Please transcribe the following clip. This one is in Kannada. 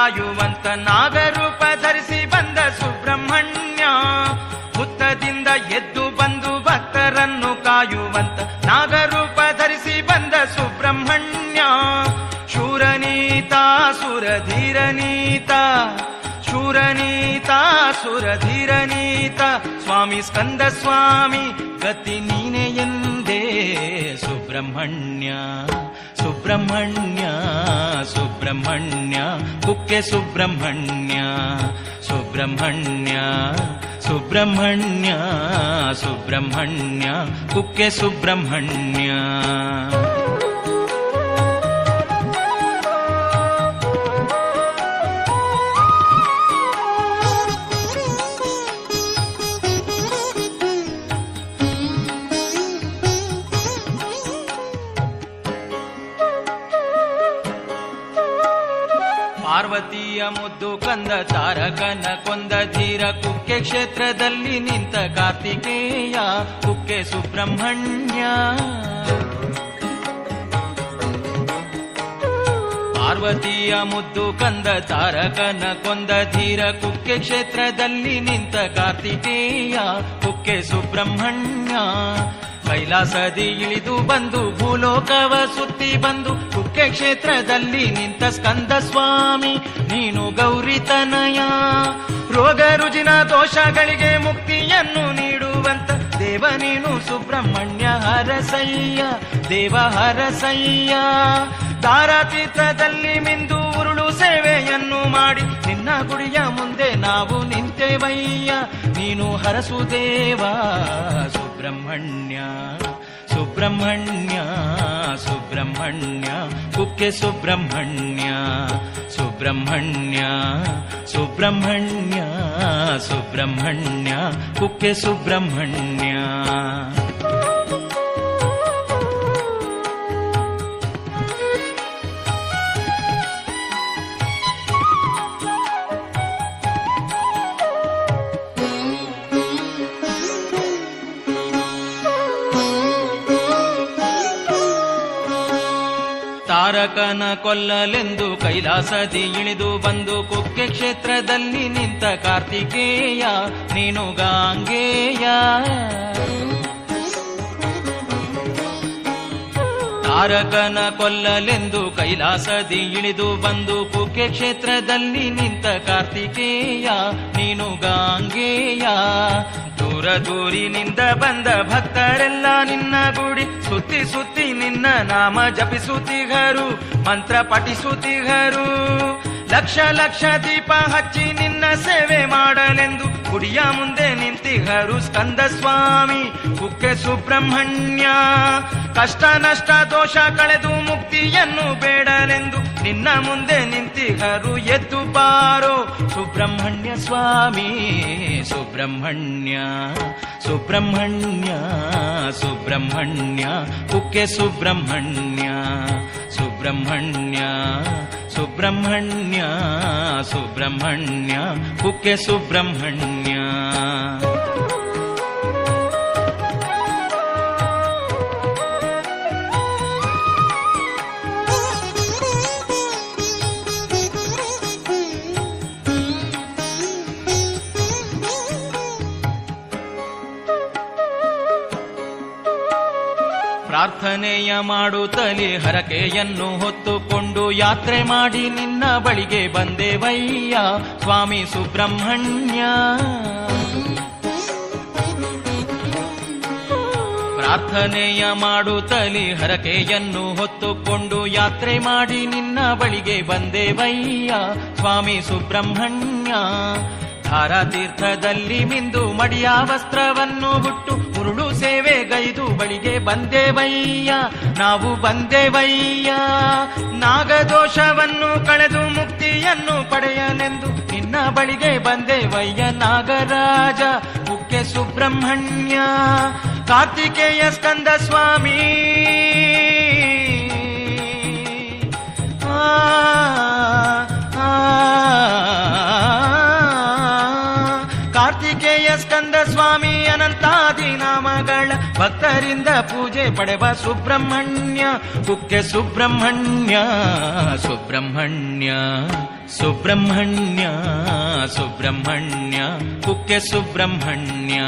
ಕಾಯುವಂತ ನಾಗರೂಪ ಧರಿಸಿ ಬಂದ ಸುಬ್ರಹ್ಮಣ್ಯ, ಹುತ್ತದಿಂದ ಎದ್ದು ಬಂದು ಭಕ್ತರನ್ನು ಕಾಯುವಂತ ನಾಗರೂಪ ಧರಿಸಿ ಬಂದ ಸುಬ್ರಹ್ಮಣ್ಯ. ಶೂರನೀತ ಸುರಧೀರನೀತ, ಶೂರನೀತ ಸುರಧೀರನೀತ, ಸ್ವಾಮಿ ಸ್ಕಂದ ಸ್ವಾಮಿ ಗತಿ ನೀನೆ ಎಂದೇ ಸುಬ್ರಹ್ಮಣ್ಯ. ಸುಬ್ರಹ್ಮಣ್ಯ ಸುಬ್ರಹ್ಮಣ್ಯ ಕುಕ್ಕೆ ಸುಬ್ರಹ್ಮಣ್ಯ, ಸುಬ್ರಹ್ಮಣ್ಯ ಸುಬ್ರಹ್ಮಣ್ಯ ಸುಬ್ರಹ್ಮಣ್ಯ ಕುಕ್ಕೆ ಸುಬ್ರಹ್ಮಣ್ಯ. ಪಾರ್ವತಿಯ ಮುದ್ದು ಕಂದ ತಾರಕನ ಕೊಂದ ಧೀರ, ಕುಕ್ಕೆ ಕ್ಷೇತ್ರದಲ್ಲಿ ನಿಂತ ಕಾರ್ತಿಕೇಯ ಕುಕ್ಕೆ ಸುಬ್ರಹ್ಮಣ್ಯ. ಪಾರ್ವತಿಯ ಮುದ್ದು ಕಂದ ತಾರಕನ ಕೊಂದ ಧೀರ, ಕುಕ್ಕೆ ಕ್ಷೇತ್ರದಲ್ಲಿ ನಿಂತ ಕಾರ್ತಿಕೇಯ ಕುಕ್ಕೆ ಸುಬ್ರಹ್ಮಣ್ಯ. ಕೈಲಾಸದಿ ಇಳಿದು ಬಂದು ಭೂಲೋಕವ ಸುತ್ತಿ ಬಂದು ಕುಕ್ಕೆ ಕ್ಷೇತ್ರದಲ್ಲಿ ನಿಂತ ಸ್ಕಂದ ಸ್ವಾಮಿ ನೀನು ಗೌರಿತನಯ. ರೋಗ ರುಜಿನ ದೋಷಗಳಿಗೆ ಮುಕ್ತಿಯನ್ನು ನೀಡುವಂತ ದೇವ ನೀನು ಸುಬ್ರಹ್ಮಣ್ಯ ಹರಸಯ್ಯ, ದೇವ ಹರಸಯ್ಯ. ದಾರಾತೀರ್ಥದಲ್ಲಿ ಮಿಂದು ಉರುಳು ಸೇವೆಯನ್ನು ಮಾಡಿ ನಿನ್ನ ಗುಡಿಯ ಮುಂದೆ ನಾವು ನಿಂತೆವಯ್ಯ, ನೀನು ಹರಸುದೇವ ಸುಬ್ರಹ್ಮಣ್ಯ. ಸುಬ್ರಹ್ಮಣ್ಯ ಸುಬ್ರಹ್ಮಣ್ಯ ಕುಕ್ಕೆ ಸುಬ್ರಹ್ಮಣ್ಯ, ಸುಬ್ರಹ್ಮಣ್ಯ ಸುಬ್ರಹ್ಮಣ್ಯ ಸುಬ್ರಹ್ಮಣ್ಯ ಕುಕ್ಕೆ ಸುಬ್ರಹ್ಮಣ್ಯ. ತಾರಕನ ಕೊಲ್ಲಲೆಂದು ಕೈಲಾಸದಿ ಇಳಿದು ಬಂದು ಕುಕ್ಕೆ ಕ್ಷೇತ್ರದಲ್ಲಿ ನಿಂತ ಕಾರ್ತಿಕೇಯ ನೀನು ಗಾಂಗೇಯ. ತಾರಕನ ಕೊಲ್ಲಲೆಂದು ಕೈಲಾಸದಿ ಇಳಿದು ಬಂದು ಕುಕ್ಕೆ ಕ್ಷೇತ್ರದಲ್ಲಿ ನಿಂತ ಕಾರ್ತಿಕೇಯ ನೀನು ಗಾಂಗೇಯ. ದೂರ ದೂರಿನಿಂದ ಬಂದ ಭಕ್ತರೆಲ್ಲ ನಿನ್ನ ಗುಡಿ ಸುತ್ತಿ ಸುತ್ತಿ ನಿನ್ನ ನಾಮ ಜಪಿಸುತ್ತಿಗರು, ಮಂತ್ರ ಪಠಿಸುತ್ತಿಗರು. ಲಕ್ಷ ಲಕ್ಷ ದೀಪ ಹಚ್ಚಿ ನಿನ್ನ ಸೇವೆ ಮಾಡಲೆಂದು ಗುಡಿಯ ಮುಂದೆ ನಿಂತಿಗರು ಸ್ಕಂದ ಸ್ವಾಮಿ ಕುಕ್ಕೆ ಸುಬ್ರಹ್ಮಣ್ಯ. ಕಷ್ಟ ನಷ್ಟ ದೋಷ ಕಳೆದು ಮುಕ್ತಿಯನ್ನು ಬೇಡಲೆಂದು ನಿನ್ನ ಮುಂದೆ ನಿಂತಿಗರು, ಎದ್ದು ಬಾರೋ ಸುಬ್ರಹ್ಮಣ್ಯ ಸ್ವಾಮಿ. ಸುಬ್ರಹ್ಮಣ್ಯ ಸುಬ್ರಹ್ಮಣ್ಯ ಸುಬ್ರಹ್ಮಣ್ಯ ಕುಕ್ಕೆ ಸುಬ್ರಹ್ಮಣ್ಯ, ಸುಬ್ರಹ್ಮಣ್ಯ ಸುಬ್ರಹ್ಮಣ್ಯ ಸುಬ್ರಹ್ಮಣ್ಯ ಕುಕ್ಕೆ ಸುಬ್ರಹ್ಮಣ್ಯ. ಪ್ರಾರ್ಥನೆಯ ಮಾಡುತ್ತಲೇ ಹರಕೆಯನ್ನು ಹೊತ್ತುಕೊಂಡು ಯಾತ್ರೆ ಮಾಡಿ ನಿನ್ನ ಬಳಿಗೆ ಬಂದೆವಯ್ಯ ಸ್ವಾಮಿ ಸುಬ್ರಹ್ಮಣ್ಯ. ಪ್ರಾರ್ಥನೆಯ ಮಾಡುತ್ತಲೇ ಹರಕೆಯನ್ನು ಹೊತ್ತುಕೊಂಡು ಯಾತ್ರೆ ಮಾಡಿ ನಿನ್ನ ಬಳಿಗೆ ಬಂದೆವಯ್ಯ ಸ್ವಾಮಿ ಸುಬ್ರಹ್ಮಣ್ಯ. ಧಾರಾತೀರ್ಥದಲ್ಲಿ ಮಿಂದು ಮಡಿಯ ವಸ್ತ್ರವನ್ನು ಹುಟ್ಟು ಉರುಳು ಸೇವೆಗೈದು ಬಳಿಗೆ ಬಂದೆವಯ್ಯ ನಾವು ಬಂದೆವಯ್ಯ. ನಾಗದೋಷವನ್ನು ಕಳೆದು ಮುಕ್ತಿಯನ್ನು ಪಡೆಯಲೆಂದು ನಿನ್ನ ಬಳಿಗೆ ಬಂದೆವಯ್ಯ ನಾಗರಾಜ ಕುಕ್ಕೆ ಸುಬ್ರಹ್ಮಣ್ಯ. ಕಾರ್ತಿಕೇಯ ಸ್ಕಂದ ಸ್ವಾಮಿ ಕಾರ್ತಿಕೇಯ ಸ್ಕಂದ ಸ್ವಾಮಿ ಅನಂತಾದಿ ನಾಮಗಳ ಭಕ್ತರಿಂದ ಪೂಜೆ ಪಡೆವ ಸುಬ್ರಹ್ಮಣ್ಯ ಕುಕ್ಕೆ ಸುಬ್ರಹ್ಮಣ್ಯ ಸುಬ್ರಹ್ಮಣ್ಯ ಸುಬ್ರಹ್ಮಣ್ಯ ಸುಬ್ರಹ್ಮಣ್ಯ ಕುಕ್ಕೆ ಸುಬ್ರಹ್ಮಣ್ಯ.